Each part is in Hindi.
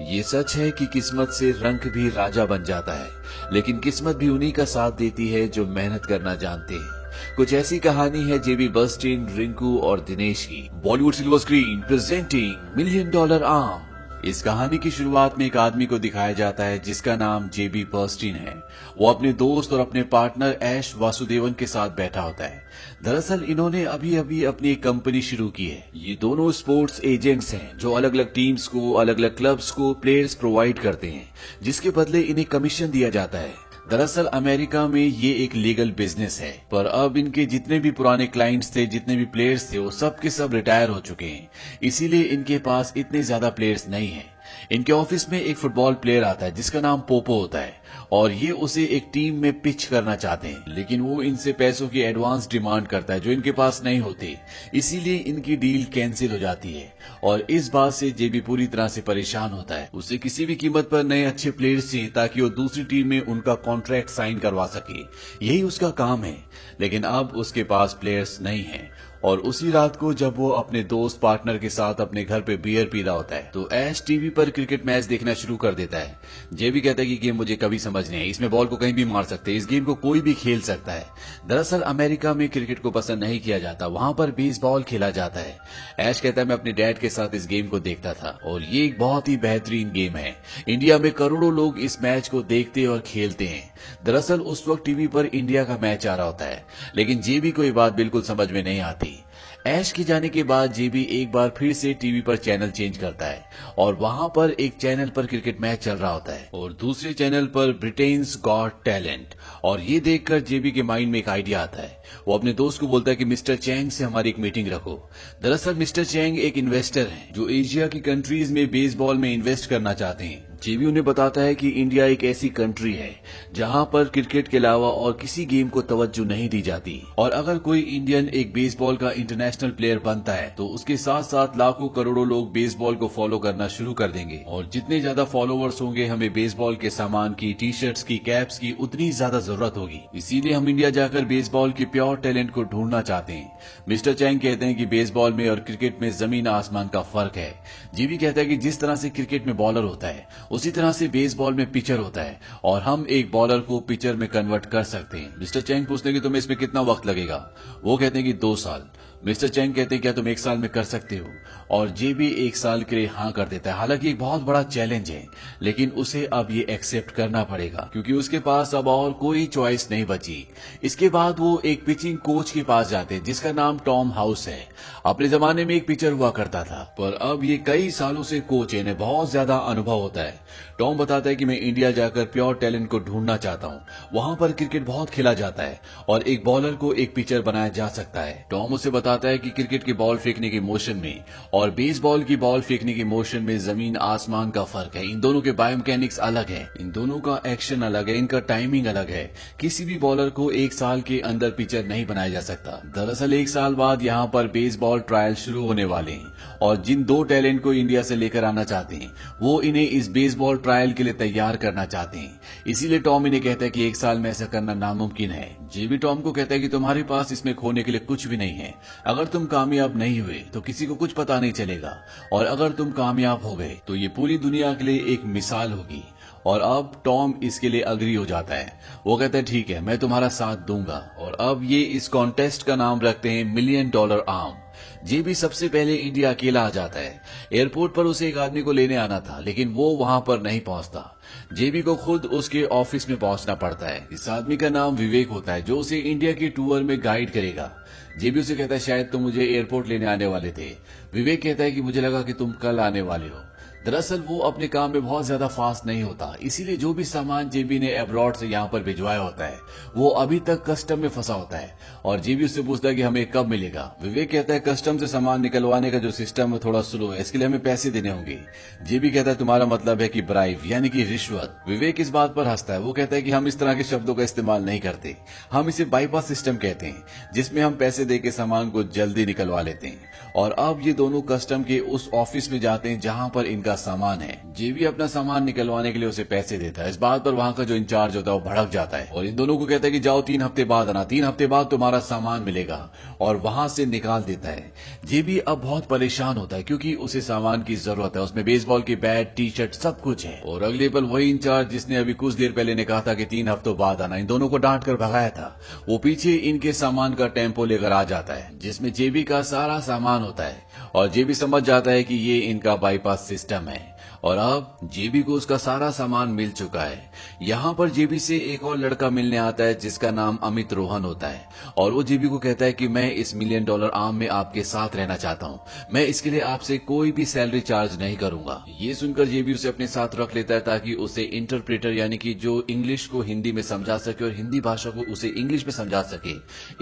ये सच है कि किस्मत से रंक भी राजा बन जाता है, लेकिन किस्मत भी उन्हीं का साथ देती है जो मेहनत करना जानते हैं। कुछ ऐसी कहानी है जेबी बर्स्टीन, रिंकू और दिनेश की। Bollywood silver screen presenting million dollar arm. इस कहानी की शुरुआत में एक आदमी को दिखाया जाता है जिसका नाम जेबी बर्स्टीन है। वो अपने दोस्त और अपने पार्टनर ऐश वासुदेवन के साथ बैठा होता है। दरअसल इन्होंने अभी अभी अपनी एक कंपनी शुरू की है। ये दोनों स्पोर्ट्स एजेंट्स हैं जो अलग अलग टीम्स को, अलग अलग क्लब्स को प्लेयर्स प्रोवाइड करते हैं, जिसके बदले इन्हें कमीशन दिया जाता है। दरअसल अमेरिका में ये एक लीगल बिजनेस है, पर अब इनके जितने भी पुराने क्लाइंट्स थे, जितने भी प्लेयर्स थे, वो सब के सब रिटायर हो चुके हैं। इसीलिए इनके पास इतने ज्यादा प्लेयर्स नहीं हैं। इनके ऑफिस में एक फुटबॉल प्लेयर आता है जिसका नाम पोपो होता है और ये उसे एक टीम में पिच करना चाहते हैं, लेकिन वो इनसे पैसों की एडवांस डिमांड करता है जो इनके पास नहीं होती। इसीलिए इनकी डील कैंसिल हो जाती है और इस बात से जेबी पूरी तरह से परेशान होता है। उसे किसी भी कीमत पर नए अच्छे प्लेयर्स चाहिए ताकि वो दूसरी टीम में उनका कॉन्ट्रैक्ट साइन करवा सके। यही उसका काम है, लेकिन अब उसके पास प्लेयर्स नहीं है। और उसी रात को जब वो अपने दोस्त पार्टनर के साथ अपने घर पे बियर पी रहा होता है तो ऐश टीवी पर क्रिकेट मैच देखना शुरू कर देता है। जेबी कहता है कि गेम मुझे कभी समझ नहीं आई, इसमें बॉल को कहीं भी मार सकते हैं, इस गेम को कोई भी खेल सकता है। दरअसल अमेरिका में क्रिकेट को पसंद नहीं किया जाता, वहां पर बेसबॉल खेला जाता है। ऐश कहता है मैं अपने डैड के साथ इस गेम को देखता था और ये एक बहुत ही बेहतरीन गेम है। इंडिया में करोड़ों लोग इस मैच को देखते और खेलते हैं। दरअसल उस वक्त टीवी पर इंडिया का मैच आ रहा होता है, लेकिन जेबी को ये बात बिल्कुल समझ में नहीं आती। ऐश के जाने के बाद जेबी एक बार फिर से टीवी पर चैनल चेंज करता है और वहां पर एक चैनल पर क्रिकेट मैच चल रहा होता है और दूसरे चैनल पर ब्रिटेन्स गॉट टैलेंट। और ये देखकर जेबी के माइंड में एक आइडिया आता है। वो अपने दोस्त को बोलता है कि मिस्टर चैंग से हमारी एक मीटिंग रखो। दरअसल मिस्टर चैंग एक इन्वेस्टर हैं जो एशिया की कंट्रीज में बेसबॉल में इन्वेस्ट करना चाहते हैं। जेबी उन्हें बताता है कि इंडिया एक ऐसी कंट्री है जहां पर क्रिकेट के अलावा और किसी गेम को तवज्जो नहीं दी जाती और अगर कोई इंडियन एक बेसबॉल का इंटरनेशनल प्लेयर बनता है तो उसके साथ साथ लाखों करोड़ों लोग बेसबॉल को फॉलो करना शुरू कर देंगे और जितने ज्यादा फॉलोअर्स होंगे हमें बेसबॉल के सामान की, टी शर्ट्स की, कैप्स की उतनी ज्यादा जरूरत होगी। इसीलिए हम इंडिया जाकर बेसबॉल के प्योर टैलेंट को ढूंढना चाहते हैं। मिस्टर चैंग कहते हैं कि बेसबॉल में और क्रिकेट में जमीन आसमान का फर्क है। जेबी कहता है कि जिस तरह से क्रिकेट में बॉलर होता है उसी तरह से बेसबॉल में पिचर होता है और हम एक बॉलर को पिचर में कन्वर्ट कर सकते हैं। मिस्टर चैंग पूछते हैं कि तुम्हें इसमें कितना वक्त लगेगा। वो कहते हैं कि 2 साल। मिस्टर चैंग कहते हैं क्या तुम 1 साल में कर सकते हो? और जेबी 1 साल के लिए हाँ कर देता है। हालांकि एक बहुत बड़ा चैलेंज है, लेकिन उसे अब ये एक्सेप्ट करना पड़ेगा क्योंकि उसके पास अब और कोई चॉइस नहीं बची। इसके बाद वो एक पिचिंग कोच के पास जाते हैं जिसका नाम टॉम हाउस है। अपने जमाने में एक पिचर हुआ करता था, पर अब ये कई सालों से कोच है, इन्हें बहुत ज्यादा अनुभव होता है। टॉम बताता है कि मैं इंडिया जाकर प्योर टैलेंट को ढूंढना चाहता हूँ। वहां पर क्रिकेट बहुत खेला जाता है और एक बॉलर को एक पिचर बनाया जा सकता है। टॉम उसे बताता है कि क्रिकेट की बॉल फेंकने के मोशन में और बेसबॉल की बॉल फेंकने के मोशन में जमीन आसमान का फर्क है। इन दोनों के बायोमैकेनिक्स अलग है, इन दोनों का एक्शन अलग है, इनका टाइमिंग अलग है। किसी भी बॉलर को 1 साल के अंदर पिचर नहीं बनाया जा सकता। दरअसल 1 साल बाद यहाँ पर बेसबॉल ट्रायल शुरू होने वाले हैं और जिन 2 टैलेंट को इंडिया से लेकर आना चाहते हैं वो इन्हें इस बेसबॉल ट्रायल के लिए तैयार करना चाहते हैं। इसीलिए टॉम इन्हें कहता है कि 1 साल में ऐसा करना नामुमकिन है। जेबी टॉम को कहता है कि तुम्हारे पास इसमें खोने के लिए कुछ भी नहीं है। अगर तुम कामयाब नहीं हुए तो किसी को कुछ पता नहीं चलेगा और अगर तुम कामयाब हो गए तो ये पूरी दुनिया के लिए एक मिसाल होगी। और अब टॉम इसके लिए अग्री हो जाता है। वो कहता है ठीक है, मैं तुम्हारा साथ दूंगा। और अब ये इस कॉन्टेस्ट का नाम रखते हैं मिलियन डॉलर आर्म। जेबी सबसे पहले इंडिया अकेला आ जाता है। एयरपोर्ट पर उसे एक आदमी को लेने आना था, लेकिन वो वहां पर नहीं पहुंचता। जेबी को खुद उसके ऑफिस में पहुंचना पड़ता है। इस आदमी का नाम विवेक होता है जो उसे इंडिया के टूर में गाइड करेगा। जेबी उसे कहता है शायद तुम मुझे एयरपोर्ट लेने आने वाले थे। विवेक कहता है कि मुझे लगा कि तुम कल आने वाले हो। दरअसल वो अपने काम में बहुत ज्यादा फास्ट नहीं होता, इसीलिए जो भी सामान जेबी ने अब्रॉड से यहाँ पर भिजवाया होता है वो अभी तक कस्टम में फंसा होता है और जेबी उससे पूछता है कि हमें कब मिलेगा। विवेक कहता है कस्टम से सामान निकलवाने का जो सिस्टम है थोड़ा स्लो है, इसके लिए हमें पैसे देने होंगे। जेबी कहता है तुम्हारा मतलब है कि ब्राइब यानी कि रिश्वत। विवेक इस बात पर हंसता है। वो कहता है कि हम इस तरह के शब्दों का इस्तेमाल नहीं करते, हम इसे बाईपास सिस्टम कहते हैं जिसमें हम पैसे देके सामान को जल्दी निकलवा लेते हैं। और अब ये दोनों कस्टम के उस ऑफिस में जाते हैं जहां पर इनका सामान है। जेबी अपना सामान निकलवाने के लिए उसे पैसे देता है। इस बात पर वहाँ का जो इंचार्ज होता है वो भड़क जाता है और इन दोनों को कहता है कि जाओ 3 हफ्ते बाद आना, 3 हफ्ते बाद तुम्हारा सामान मिलेगा, और वहां से निकाल देता है। जेबी अब बहुत परेशान होता है क्योंकि उसे सामान की जरूरत है। उसमें बेसबॉल की बैट, टी शर्ट सब कुछ है। और अगले पल वही इंचार्ज जिसने अभी कुछ देर पहले ने कहा था कि 3 हफ्तों बाद आना, इन दोनों को डांट कर भगाया था, वो पीछे इनके सामान का टेम्पो लेकर आ जाता है जिसमें जेबी का सारा सामान होता है। और जेबी समझ जाता है कि ये इनका बाईपास सिस्टम है और अब जेबी को उसका सारा सामान मिल चुका है। यहाँ पर जेबी से एक और लड़का मिलने आता है जिसका नाम अमित रोहन होता है और वो जेबी को कहता है कि मैं इस $1 मिलियन आर्म में आपके साथ रहना चाहता हूँ, मैं इसके लिए आपसे कोई भी सैलरी चार्ज नहीं करूंगा। ये सुनकर जेबी उसे अपने साथ रख लेता है ताकि उसे इंटरप्रेटर यानी कि जो इंग्लिश को हिंदी में समझा सके और हिंदी भाषा को उसे इंग्लिश में समझा सके,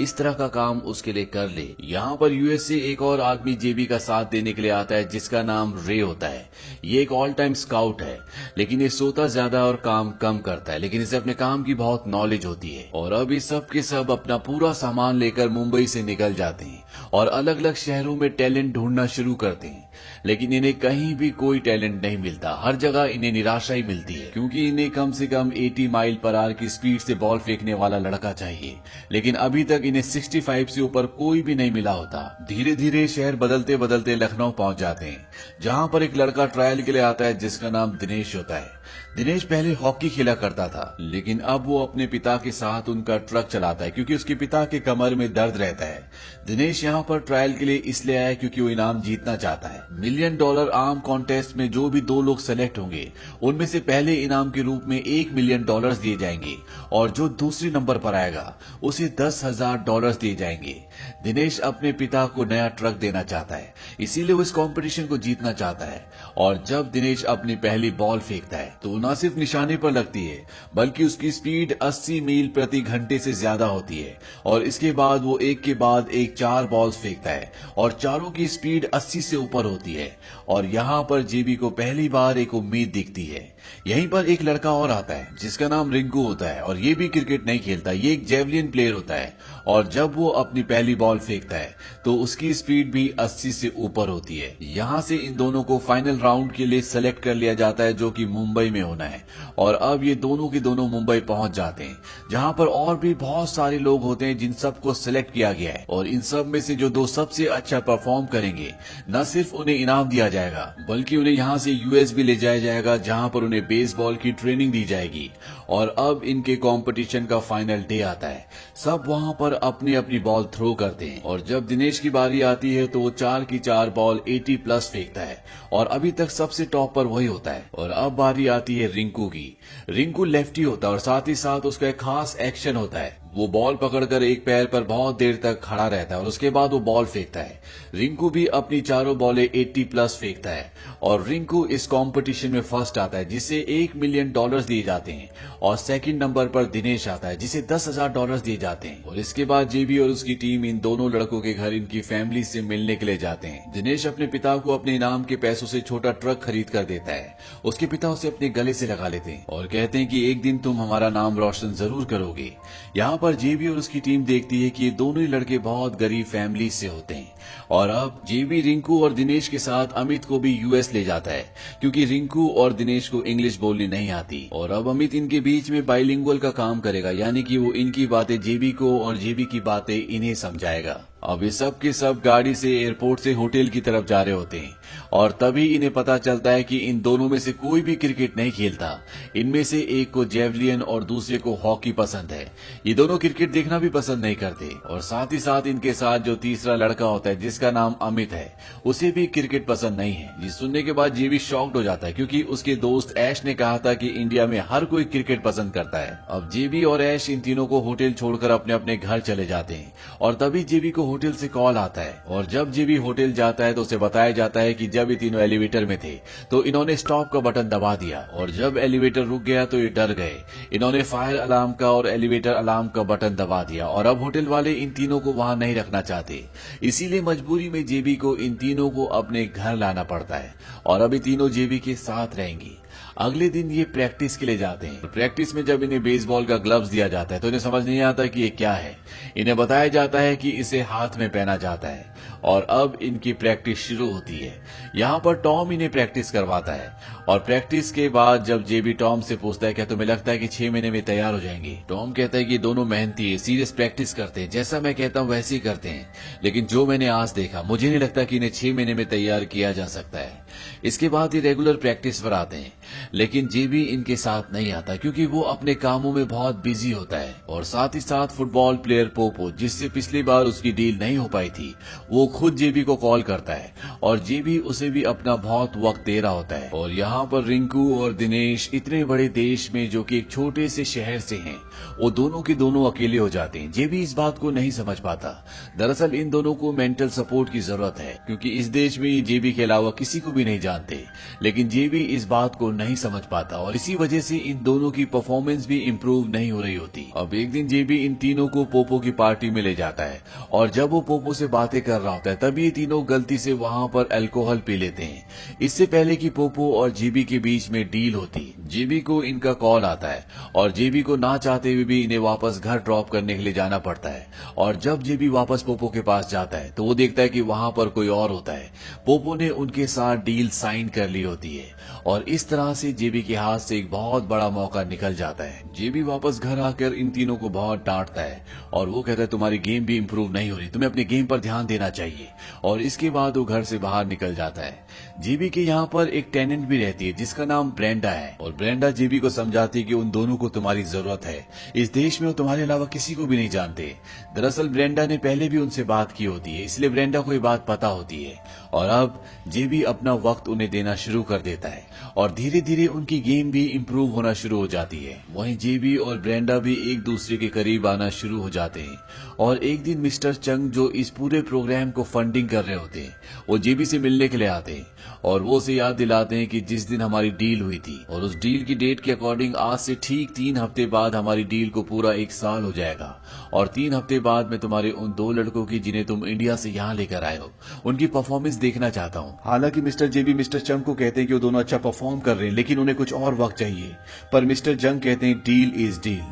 इस तरह का काम उसके लिए कर ले। यहाँ पर यूएस से एक और आदमी जेबी का साथ देने के लिए आता है जिसका नाम रे होता है। ये एक ऑल टाइम स्काउट है, लेकिन ये सोता ज्यादा और काम कम करता है, लेकिन इसे अपने काम की बहुत नॉलेज होती है। और अब ये सब के सब अपना पूरा सामान लेकर मुंबई से निकल जाते हैं और अलग अलग शहरों में टैलेंट ढूंढना शुरू करते हैं, लेकिन इन्हें कहीं भी कोई टैलेंट नहीं मिलता। हर जगह इन्हें निराशा ही मिलती है क्योंकि इन्हें कम से कम 80 माइल पर आवर की स्पीड से बॉल फेंकने वाला लड़का चाहिए, लेकिन अभी तक इन्हें 65 से ऊपर कोई भी नहीं मिला होता। धीरे धीरे शहर बदलते बदलते लखनऊ पहुंच जाते हैं जहां पर एक लड़का ट्रायल के लिए आता है जिसका नाम दिनेश होता है। दिनेश पहले हॉकी खेला करता था, लेकिन अब वो अपने पिता के साथ उनका ट्रक चलाता है क्योंकि उसके पिता के कमर में दर्द रहता है। दिनेश यहाँ पर ट्रायल के लिए इसलिए आया क्योंकि वो इनाम जीतना चाहता है। $1 मिलियन आर्म कॉन्टेस्ट में जो भी 2 लोग सेलेक्ट होंगे उनमें से पहले इनाम के रूप में $1 मिलियन दिए जाएंगे और जो दूसरे नंबर पर आएगा उसे $10,000 दिए जाएंगे। दिनेश अपने पिता को नया ट्रक देना चाहता है, इसीलिए वो इस कंपटीशन को जीतना चाहता है। और जब दिनेश अपनी पहली बॉल फेंकता है तो न सिर्फ निशाने पर लगती है बल्कि उसकी स्पीड 80 मील प्रति घंटे से ज्यादा होती है। और इसके बाद वो एक के बाद एक 4 बॉल्स फेंकता है और चारों की स्पीड 80 से ऊपर होती है। और यहाँ पर जेबी को पहली बार एक उम्मीद दिखती है। यहीं पर एक लड़का और आता है जिसका नाम रिंकू होता है और ये भी क्रिकेट नहीं खेलता, ये एक जेवलिन प्लेयर होता है। और जब वो अपनी पहली बॉल फेंकता है तो उसकी स्पीड भी 80 से ऊपर होती है। यहाँ से इन दोनों को फाइनल राउंड के लिए सेलेक्ट कर लिया जाता है जो कि मुंबई में होना है। और अब ये दोनों के दोनों मुंबई पहुंच जाते हैं जहां पर और भी बहुत सारे लोग होते हैं जिन सबको सिलेक्ट किया गया है। और इन सब में से जो 2 सबसे अच्छा परफॉर्म करेंगे न सिर्फ उन्हें इनाम दिया जाएगा बल्कि उन्हें यहाँ से यूएस भी ले जाया जाएगा जहां पर उन्हें बेसबॉल की ट्रेनिंग दी जाएगी। और अब इनके कंपटीशन का फाइनल डे आता है। सब वहां पर अपनी अपनी बॉल थ्रो करते हैं और जब दिनेश की बारी आती है तो वो 4 की 4 बॉल 80+ फेंकता है और अभी तक सबसे टॉप पर वही होता है। और अब बारी आती है रिंकू की। रिंकू लेफ्टी होता है और साथ ही साथ उसका एक खास एक्शन होता है, वो बॉल पकड़कर एक पैर पर बहुत देर तक खड़ा रहता है और उसके बाद वो बॉल फेंकता है। रिंकू भी अपनी चारों बॉलें 80+ फेंकता है और रिंकू इस कंपटीशन में फर्स्ट आता है जिसे $1 मिलियन दिए जाते हैं। और सेकंड नंबर पर दिनेश आता है जिसे $10,000 दिए जाते हैं। और इसके बाद जेबी और उसकी टीम इन दोनों लड़कों के घर इनकी फैमिली से मिलने के लिए जाते हैं। दिनेश अपने पिता को अपने इनाम के पैसों से छोटा ट्रक खरीद कर देता है। उसके पिता उसे अपने गले से लगा लेते हैं और कहते हैं कि एक दिन तुम हमारा नाम रोशन जरूर करोगे। यहाँ पर जेबी और उसकी टीम देखती है कि ये दोनों ही लड़के बहुत गरीब फैमिली से होते हैं। और अब जेबी रिंकू और दिनेश के साथ अमित को भी यूएस ले जाता है क्योंकि रिंकू और दिनेश को इंग्लिश बोलनी नहीं आती। और अब अमित इनके बीच में बाइलिंगुअल का काम करेगा, यानी कि वो इनकी बातें जेबी को और जेबी की बातें इन्हें समझाएगा। अब ये सब के सब गाड़ी से एयरपोर्ट से होटल की तरफ जा रहे होते हैं और तभी इन्हें पता चलता है कि इन दोनों में से कोई भी क्रिकेट नहीं खेलता। इनमें से एक को जेवलिन और दूसरे को हॉकी पसंद है। ये दोनों क्रिकेट देखना भी पसंद नहीं करते। और साथ ही साथ इनके साथ जो तीसरा लड़का होता है जिसका नाम अमित है, उसे भी क्रिकेट पसंद नहीं है। ये सुनने के बाद जेबी शॉक्ड हो जाता है क्योंकि उसके दोस्त ऐश ने कहा था कि इंडिया में हर कोई क्रिकेट पसंद करता है। अब जेबी और ऐश इन तीनों को होटल छोड़कर अपने अपने घर चले जाते हैं और तभी जेबी को होटल से कॉल आता है। और जब जेबी होटल जाता है तो उसे बताया जाता है कि जब ये तीनों एलिवेटर में थे तो इन्होंने स्टॉप का बटन दबा दिया और जब एलिवेटर रुक गया तो ये डर गए। इन्होंने फायर अलार्म का और एलिवेटर अलार्म का बटन दबा दिया और अब होटल वाले इन तीनों को वहां नहीं रखना चाहते, इसीलिए मजबूरी में जेबी को इन तीनों को अपने घर लाना पड़ता है और अब ये तीनों जेबी के साथ रहेंगी। अगले दिन ये प्रैक्टिस के लिए जाते हैं। प्रैक्टिस में जब इन्हें बेसबॉल का ग्लव्स दिया जाता है तो इन्हें समझ नहीं आता कि ये क्या है। इन्हें बताया जाता है कि इसे हाथ में पहना जाता है और अब इनकी प्रैक्टिस शुरू होती है। यहाँ पर टॉम इन्हें प्रैक्टिस करवाता है और प्रैक्टिस के बाद जब जेबी टॉम से पूछता है क्या तुम्हें लगता है कि 6 महीने में तैयार हो जाएंगे, टॉम कहता है कि दोनों मेहनती है, सीरियस प्रैक्टिस करते हैं, जैसा मैं कहता हूँ वैसे ही करते हैं, लेकिन जो मैंने आज देखा मुझे नहीं लगता कि इन्हें 6 महीने में तैयार किया जा सकता है। इसके बाद ये रेगुलर प्रैक्टिस पर आते हैं, लेकिन जेबी इनके साथ नहीं आता क्योंकि वो अपने कामों में बहुत बिजी होता है। और साथ ही साथ फुटबॉल प्लेयर पोपो, जिससे पिछली बार उसकी डील नहीं हो पाई थी, वो खुद जेबी को कॉल करता है और जेबी उसे भी अपना बहुत वक्त दे रहा होता है। और यहाँ पर रिंकू और दिनेश इतने बड़े देश में जो कि एक छोटे से शहर से हैं, वो दोनों के दोनों अकेले हो जाते हैं। जेबी इस बात को नहीं समझ पाता। दरअसल इन दोनों को मेंटल सपोर्ट की जरूरत है क्योंकि इस देश में जेबी के अलावा किसी को भी नहीं जानते, लेकिन जेबी इस बात को नहीं समझ पाता और इसी वजह से इन दोनों की परफॉर्मेंस भी इम्प्रूव नहीं हो रही होती। अब एक दिन जेबी इन तीनों को पोपो की पार्टी में ले जाता है और जब वो पोपो से बातें कर रहा होता है तभी ये तीनों गलती से वहाँ पर अल्कोहल पी लेते हैं। इससे पहले कि पोपो और जेबी के बीच में डील होती, जेबी को इनका कॉल आता है और जेबी को ना चाहते हुए भी इन्हें वापस घर ड्रॉप करने के लिए जाना पड़ता है। और जब जेबी वापस पोपो के पास जाता है तो वो देखता है कि वहाँ पर कोई और होता है। पोपो ने उनके साथ डील साइन कर ली होती है और इस तरह से जेबी के हाथ से एक बहुत बड़ा मौका निकल जाता है। जेबी वापस घर आकर इन तीनों को बहुत डांटता है और वो कहता है तुम्हारी गेम भी इम्प्रूव नहीं हो रही, तुम्हें अपने गेम पर ध्यान देना चाहिए। और इसके बाद वो घर से बाहर निकल जाता है। जेबी के यहाँ पर एक टेनेंट भी रहती है जिसका नाम ब्रेंडा है और ब्रेंडा जेबी को समझाती है कि उन दोनों को तुम्हारी जरूरत है, इस देश में वो तुम्हारे अलावा किसी को भी नहीं जानते। दरअसल ब्रेंडा ने पहले भी उनसे बात की होती है, इसलिए ब्रेंडा को ये बात पता होती है और अब जेबी अपना वक्त उन्हें देना शुरू कर देता है और धीरे धीरे उनकी गेम भी इम्प्रूव होना शुरू हो जाती है। वहीं जेबी और ब्रेंडा भी एक दूसरे के करीब आना शुरू हो जाते हैं और एक दिन मिस्टर चंग जो इस पूरे प्रोग्राम को फंडिंग कर रहे होते हैं, वो जेबी से मिलने के लिए आते हैं और वो उसे याद दिलाते हैं कि जिस दिन हमारी डील हुई थी और उस डील की डेट के अकॉर्डिंग आज से ठीक 3 हफ्ते बाद हमारी डील को पूरा 1 साल हो जाएगा और 3 हफ्ते बाद मैं तुम्हारे उन 2 लड़कों की जिन्हें तुम इंडिया से यहाँ लेकर आए हो, उनकी परफॉर्मेंस देखना चाहता हूँ। हालांकि मिस्टर जेबी मिस्टर चंग को कहते हैं कि वो दोनों अच्छा परफॉर्म कर रहे हैं लेकिन उन्हें कुछ और वक्त चाहिए, पर मिस्टर चंग कहते हैं डील इज डील।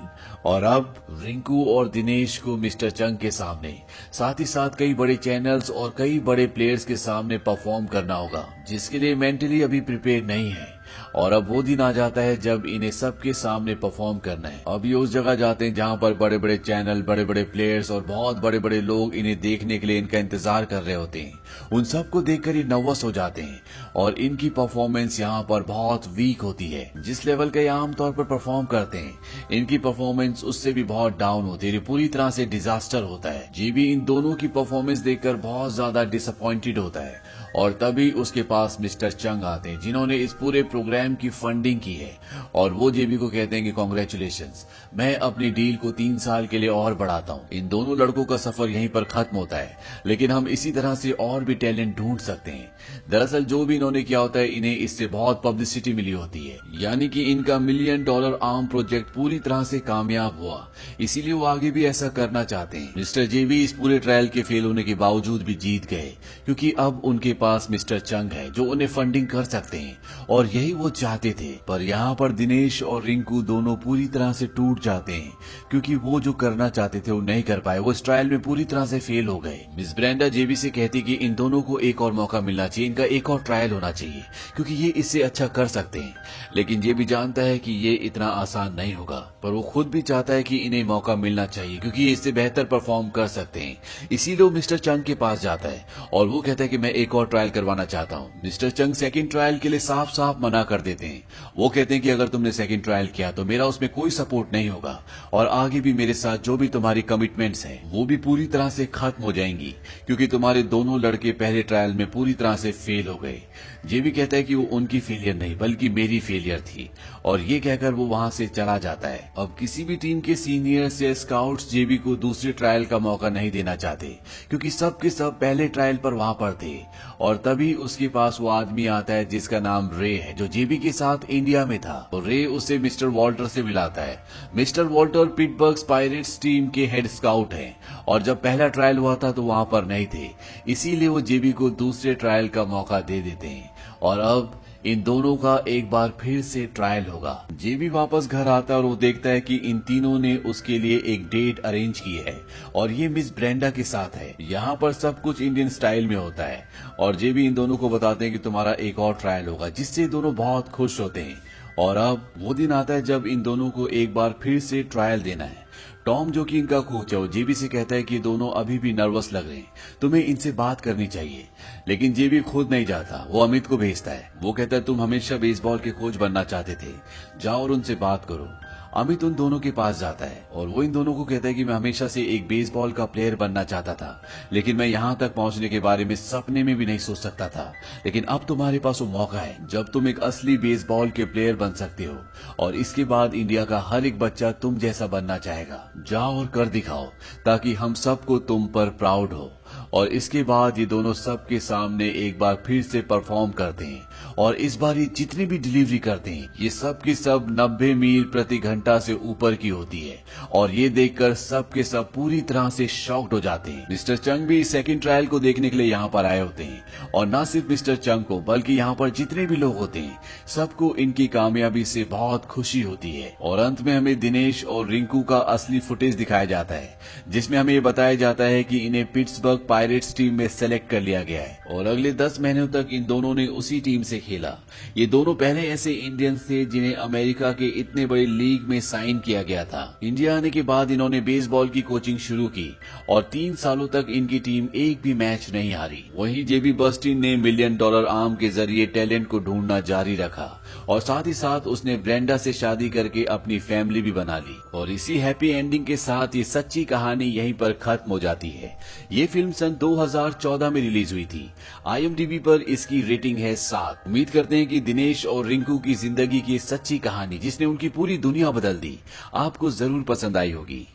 और अब रिंकू और दिनेश को मिस्टर चंग के सामने, साथ ही साथ कई बड़े चैनल्स और कई बड़े प्लेयर्स के सामने परफॉर्म करना होगा, जिसके लिए मेंटली अभी प्रिपेयर नहीं है। और अब वो दिन आ जाता है जब इन्हें सबके सामने परफॉर्म करना है। अब ये उस जगह जाते हैं जहां पर बड़े बड़े चैनल, बड़े बड़े प्लेयर्स और बहुत बड़े बड़े लोग इन्हें देखने के लिए इनका इंतजार कर रहे होते हैं। उन सबको देखकर ये नर्वस हो जाते हैं और इनकी परफॉर्मेंस यहाँ पर बहुत वीक होती है। जिस लेवल का ये आमतौर पर परफॉर्म करते हैं, इनकी परफॉर्मेंस उससे भी बहुत डाउन होती है, पूरी तरह से डिजास्टर होता है। जेबी इन दोनों की परफॉर्मेंस देखकर बहुत ज्यादा डिसअपॉइंटेड होता है और तभी उसके पास मिस्टर चंग आते हैं जिन्होंने इस पूरे प्रोग्राम की फंडिंग की है और वो जेबी को कहते हैं कि कांग्रेचुलेशंस, मैं अपनी डील को 3 साल के लिए और बढ़ाता हूँ। इन दोनों लड़कों का सफर यहीं पर खत्म होता है, लेकिन हम इसी तरह से और भी टैलेंट ढूंढ सकते हैं। दरअसल जो भी इन्होंने किया होता है, इन्हें इससे बहुत पब्लिसिटी मिली होती है, यानी कि इनका $1 मिलियन आर्म प्रोजेक्ट पूरी तरह से कामयाब हुआ, इसीलिए वो आगे भी ऐसा करना चाहते हैं। मिस्टर जेबी इस पूरे ट्रायल के फेल होने के बावजूद भी जीत गए क्योंकि अब उनके पास मिस्टर चंग है जो उन्हें फंडिंग कर सकते हैं और यही वो चाहते थे। पर यहाँ पर दिनेश और रिंकू दोनों पूरी तरह से टूट जाते हैं क्योंकि वो जो करना चाहते थे वो नहीं कर पाए, वो इस ट्रायल में पूरी तरह से फेल हो गए। मिस ब्रेंडा जेबी से कहती कि इन दोनों को एक और मौका मिलना चाहिए, इनका एक और ट्रायल होना चाहिए क्योंकि ये इससे अच्छा कर सकते हैं। लेकिन जेबी जानता है कि ये इतना आसान नहीं होगा, पर वो खुद भी चाहता है कि इन्हें मौका मिलना चाहिए क्योंकि ये इससे बेहतर परफॉर्म कर सकते हैं। इसीलिए वो मिस्टर चंग के पास जाता है और वो कहता है कि मैं एक और ट्रायल करवाना चाहता हूँ। मिस्टर चंग सेकंड ट्रायल के लिए साफ साफ मना कर देते हैं। वो कहते हैं कि अगर तुमने सेकंड ट्रायल किया तो मेरा उसमें कोई सपोर्ट नहीं होगा और आगे भी मेरे साथ जो भी तुम्हारी कमिटमेंट्स हैं वो भी पूरी तरह से खत्म हो जाएंगी क्योंकि तुम्हारे दोनों लड़के पहले ट्रायल में पूरी तरह से फेल हो गए। ये भी कहता है कि वो उनकी फेलियर नहीं बल्कि मेरी फेलियर थी और ये कहकर वो वहां से चला जाता है। अब किसी भी टीम के सीनियर्स या स्काउट्स जेबी को दूसरे ट्रायल का मौका नहीं देना चाहते क्योंकि सब के सब पहले ट्रायल पर वहां पर थे। और तभी उसके पास वो आदमी आता है जिसका नाम रे है जो जेबी के साथ इंडिया में था और रे उसे मिस्टर वॉल्टर से मिलाता है। Mister Walter Pittsburgh pirates team के हेड स्काउट हैं और जब पहला ट्रायल हुआ था तो वहां पर नहीं थे, इसीलिए वो जेबी को दूसरे ट्रायल का मौका दे देते हैं। और अब इन दोनों का एक बार फिर से ट्रायल होगा। जेबी वापस घर आता है और वो देखता है कि इन तीनों ने उसके लिए एक डेट अरेंज की है और ये मिस ब्रेंडा के साथ है। यहाँ पर सब कुछ इंडियन स्टाइल में होता है और जेबी इन दोनों को बताते हैं कि तुम्हारा एक और ट्रायल होगा, जिससे दोनों बहुत खुश होते हैं। और अब वो दिन आता है जब इन दोनों को एक बार फिर से ट्रायल देना है। टॉम जो कि इनका कोच है वो जेबी से कहता है कि दोनों अभी भी नर्वस लग रहे हैं, तुम्हें इनसे बात करनी चाहिए। लेकिन जेबी खुद नहीं जाता, वो अमित को भेजता है। वो कहता है तुम हमेशा बेसबॉल के कोच बनना चाहते थे, जाओ और उनसे बात करो। अमित उन दोनों के पास जाता है और वो इन दोनों को कहता है कि मैं हमेशा से एक बेसबॉल का प्लेयर बनना चाहता था, लेकिन मैं यहाँ तक पहुंचने के बारे में सपने में भी नहीं सोच सकता था। लेकिन अब तुम्हारे पास वो मौका है जब तुम एक असली बेसबॉल के प्लेयर बन सकते हो और इसके बाद इंडिया का हर एक बच्चा तुम जैसा बनना चाहेगा। जाओ और कर दिखाओ ताकि हम सबको तुम पर प्राउड हो। और इसके बाद ये दोनों सबके सामने एक बार फिर से परफॉर्म करते हैं और इस बार ये जितनी भी डिलीवरी करते हैं ये सब की सब 90 मील प्रति घंटा से ऊपर की होती है और ये देखकर सब के सब पूरी तरह से शॉक्ड हो जाते हैं। मिस्टर चंग भी सेकंड ट्रायल को देखने के लिए यहाँ पर आए होते हैं और न सिर्फ मिस्टर चंग को बल्कि यहाँ पर जितने भी लोग होते हैं सबको इनकी कामयाबी से बहुत खुशी होती है। और अंत में हमें दिनेश और रिंकू का असली फुटेज दिखाया जाता है जिसमें हमें ये बताया जाता है कि इन्हें पिट्सबर्ग पायरेट्स टीम में सेलेक्ट कर लिया गया है और अगले 10 महीनों तक इन दोनों ने उसी टीम से खेला। ये दोनों पहले ऐसे इंडियंस थे जिन्हें अमेरिका के इतने बड़े लीग में साइन किया गया था। इंडिया आने के बाद इन्होंने बेसबॉल की कोचिंग शुरू की और 3 सालों तक इनकी टीम एक भी मैच नहीं हारी। वहीं जेबी बर्स्टीन ने $1 मिलियन आर्म के जरिए टैलेंट को ढूंढना जारी रखा और साथ ही साथ उसने ब्रेंडा से शादी करके अपनी फैमिली भी बना ली। और इसी हैप्पी एंडिंग के साथ ये सच्ची कहानी यहीं पर खत्म हो जाती है। ये फिल्म सन 2014 में रिलीज हुई थी। IMDb पर इसकी रेटिंग है 7। उम्मीद करते हैं कि दिनेश और रिंकू की जिंदगी की सच्ची कहानी जिसने उनकी पूरी दुनिया बदल दी आपको जरूर पसंद आई होगी।